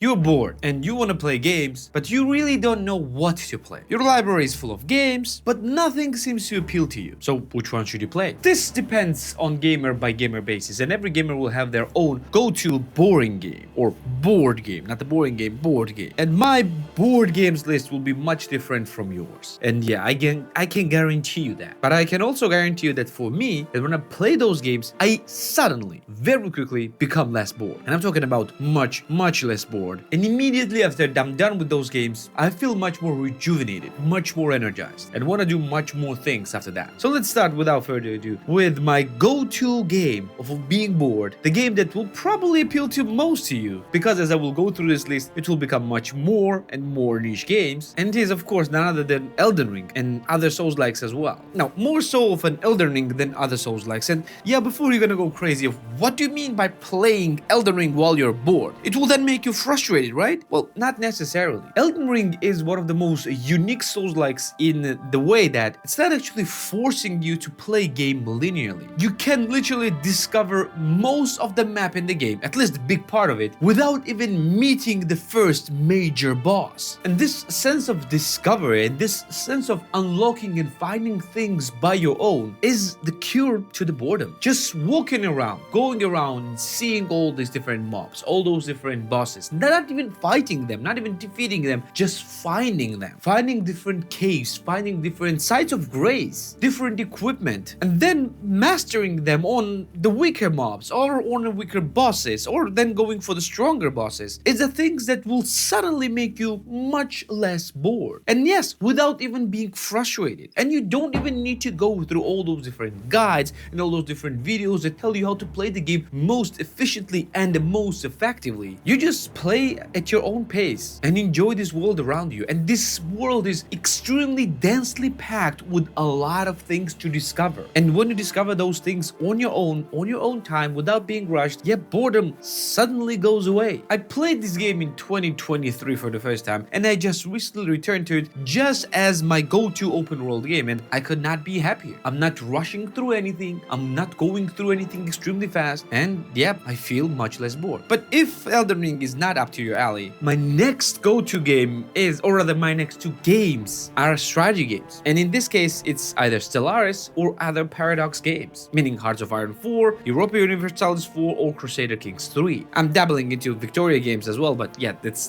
You're bored and you want to play games, but you really don't know what to play. Your library is full of games, but nothing seems to appeal to you. So which one should you play? This depends on gamer by gamer basis, and every gamer will have their own go-to boring game or board game, not the boring game, board game. And my board games list will be much different from yours. And yeah, I can guarantee you that. But I can also guarantee you that for me, that when I play those games, I suddenly, very quickly become less bored. And I'm talking about much less bored. And immediately after I'm done with those games, I feel much more rejuvenated, much more energized, and want to do much more things after that. So let's start without further ado with my go-to game of being bored, the game that will probably appeal to most of you, because as I will go through this list, it will become much more and more niche games, and it is of course none other than Elden Ring and other Souls-likes as well. Now, more so of an Elden Ring than other Souls-likes, and yeah, before you're gonna go crazy of what do you mean by playing Elden Ring while you're bored? It will then make you frustrated, right? Well, not necessarily. Elden Ring is one of the most unique Souls-likes in the way that it's not actually forcing you to play game linearly. You can literally discover most of the map in the game, at least a big part of it, without even meeting the first major boss. And this sense of discovery and this sense of unlocking and finding things by your own is the cure to the boredom. Just walking around, going around and seeing all these different mobs, all those different bosses, not even fighting them, not even defeating them, just finding them, finding different caves, finding different sites of grace, different equipment, and then mastering them on the weaker mobs or on the weaker bosses, or then going for the stronger bosses, is the things that will suddenly make you much less bored. And yes, without even being frustrated. And you don't even need to go through all those different guides and all those different videos that tell you how to play the game most efficiently and most effectively. You just play at your own pace and enjoy this world around you. And this world is extremely densely packed with a lot of things to discover. And when you discover those things on your own time, without being rushed, yeah, boredom suddenly goes away. I played this game in 2023 for the first time, and I just recently returned to it just as my go-to open world game, and I could not be happier. I'm not rushing through anything, I'm not going through anything extremely fast, and yeah, I feel much less bored. But if Elden Ring is not up to your alley, my next go-to game is, or rather my next two games are strategy games. And in this case, it's either Stellaris or other Paradox games, meaning Hearts of Iron 4, Europa Universalis 4, or Crusader Kings 3. I'm dabbling into Victoria games as well, but yeah, it's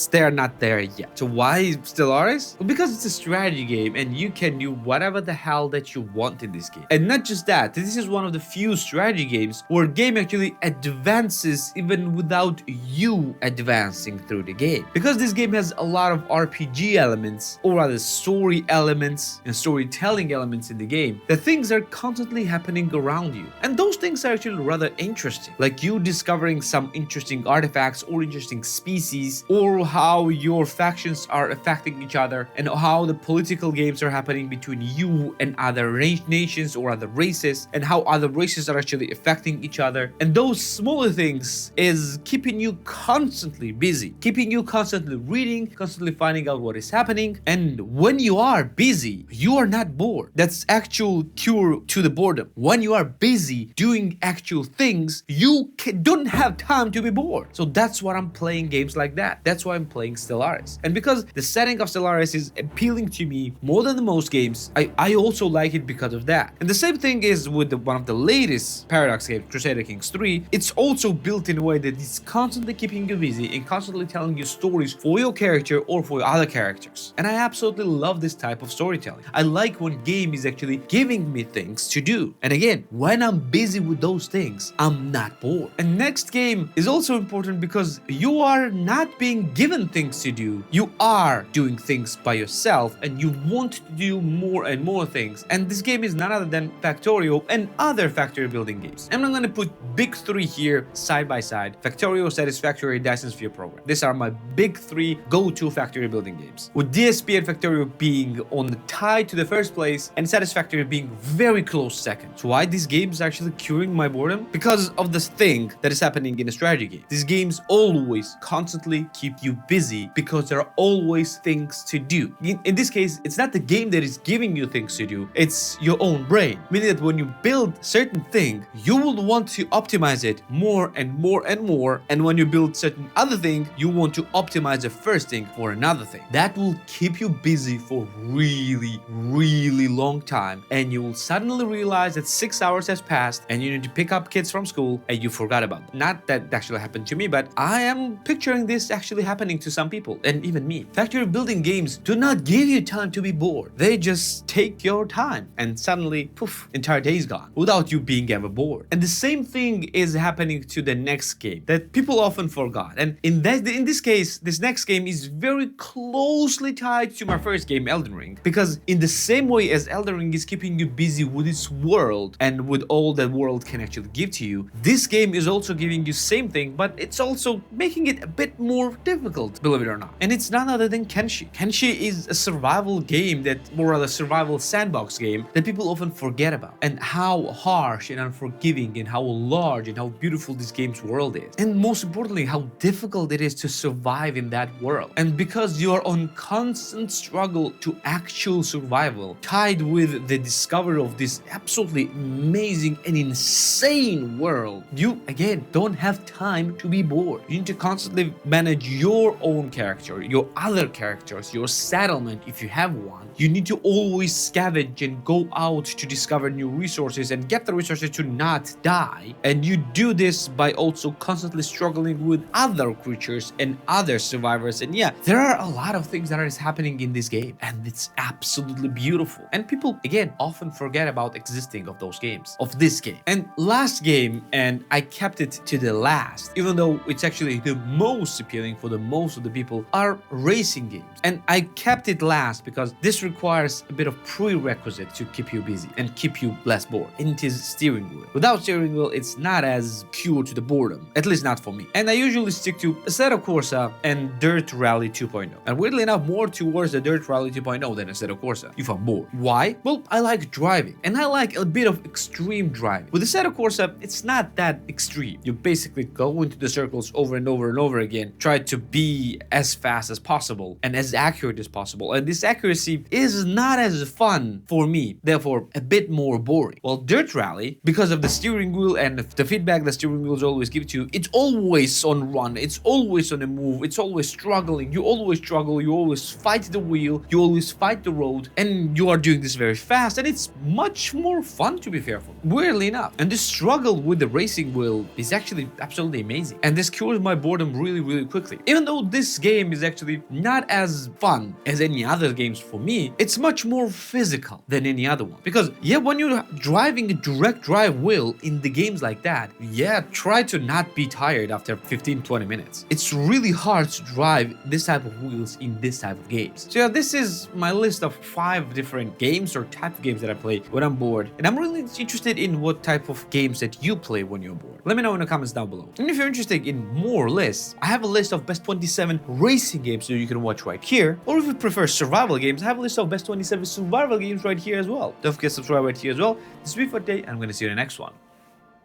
there, not there yet. So why Stellaris? Well, because it's a strategy game and you can do whatever the hell that you want in this game. And not just that, this is one of the few strategy games where a game actually advances even without you advancing through the game. Because this game has a lot of RPG elements, or rather story elements and storytelling elements in the game, the things are constantly happening around you. And those things are actually rather interesting. Like you discovering some interesting artifacts or interesting species, or how your factions are affecting each other, and how the political games are happening between you and other nations or other races, and how other races are actually affecting each other. And those smaller things is keeping you constantly busy, keeping you constantly reading, constantly finding out what is happening. And when you are busy, you are not bored. That's actual cure to the boredom. When you are busy doing actual things, you don't have time to be bored. So that's why I'm playing games like that. That's why I'm playing Stellaris. And because the setting of Stellaris is appealing to me more than the most games, I also like it because of that. And the same thing is with one of the latest Paradox games, Crusader Kings 3. It's also built in a way that it's constantly keeping you busy and constantly telling you stories for your character or for other characters. And I absolutely love this type of storytelling. I like when game is actually giving me things to do. And again, when I'm busy with those things, I'm not bored. And next game is also important because you are not being given things to do. You are doing things by yourself and you want to do more and more things. And this game is none other than Factorio and other factory building games. And I'm going to put big three here side by side: Factorio, Satisfactory, Dyson Sphere Program. These are my big three go-to factory building games, with DSP and Factorio being on the tie to the first place and Satisfactory being very close second. So why these games are actually curing my boredom? Because of this thing that is happening in a strategy game. These games always constantly keep you busy because there are always things to do. In this case, it's not the game that is giving you things to do, it's your own brain. Meaning that when you build certain thing, you will want to optimize it more and more and more. And when you build certain other thing, you want to optimize the first thing for another thing. That will keep you busy for really long time, and you will suddenly realize that 6 hours has passed and you need to pick up kids from school and you forgot about them. Not that actually happened to me, but I am picturing this actually happening to some people, and even me. Factory building games do not give you time to be bored. They just take your time, and suddenly, poof, entire day is gone without you being ever bored. And the same thing is happening to the next game that people often forgot. And in this case, this next game is very closely tied to my first game, Elden Ring, because in the same way as Elden Ring is keeping you busy with its world and with all that world can actually give to you, this game is also giving you same thing, but it's also making it a bit more difficult, believe it or not. And it's none other than Kenshi. Kenshi is a survival game that, or rather survival sandbox game that people often forget about, and how harsh and unforgiving and how large and how beautiful this game's world is. And most importantly, how difficult it is to survive in that world. And because you are on constant struggle to actual survival, tied with the discovery of this absolutely amazing and insane world, you again don't have time to be bored. You need to constantly manage your own character, your other characters, your settlement if you have one. You need to always scavenge and go out to discover new resources and get the resources to not die. And you do this by also constantly struggling with other creatures and other survivors. And yeah, there are a lot of things that is happening in this game, and it's absolutely beautiful. And people again often forget about existing of those games, of this game. And last game, and I kept it to the last, even though it's actually the most appealing for the most of the people, are racing games. And I kept it last because this requires a bit of prerequisite to keep you busy and keep you less bored, and it is steering wheel. Without steering wheel, it's not as cure to the boredom, at least not for me. And I usually stick to Assetto Corsa and Dirt Rally 2.0. And weirdly enough, more towards the Dirt Rally 2.0 than Assetto Corsa, if I'm bored. Why? Well, I like driving, and I like a bit of extreme driving. With Assetto Corsa, it's not that extreme. You basically go into the circles over and over and over again, try to be as fast as possible and as accurate as possible. And this accuracy is not as fun for me, therefore a bit more boring. While Dirt Rally, because of the steering wheel and the feedback the steering wheels always give to you, it's always on run, it's always on a move, it's always struggling, you always struggle, you always fight the wheel, you always fight the road, and you are doing this very fast, and it's much more fun, to be fair, for me, weirdly enough. And this struggle with the racing wheel is actually absolutely amazing, and this cures my boredom really quickly. Even though this game is actually not as fun as any other games for me, it's much more physical than any other one. Because yeah, when you're driving a direct drive wheel in the games like that, yeah, try to not be tired after 15-20 minutes. It's really hard to drive this type of wheels in this type of games. So yeah, this is my list of 5 different games or type of games that I play when I'm bored. And I'm really interested in what type of games that you play when you're bored. Let me know in the comments down below. And if you're interested in more lists, I have a list of best 27 racing games that you can watch right here. Or if you prefer survival games, I have a list of best 27 survival games right here as well. Don't forget to subscribe right here as well. This is me for today, and I'm going to see you in the next one.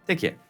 Take care.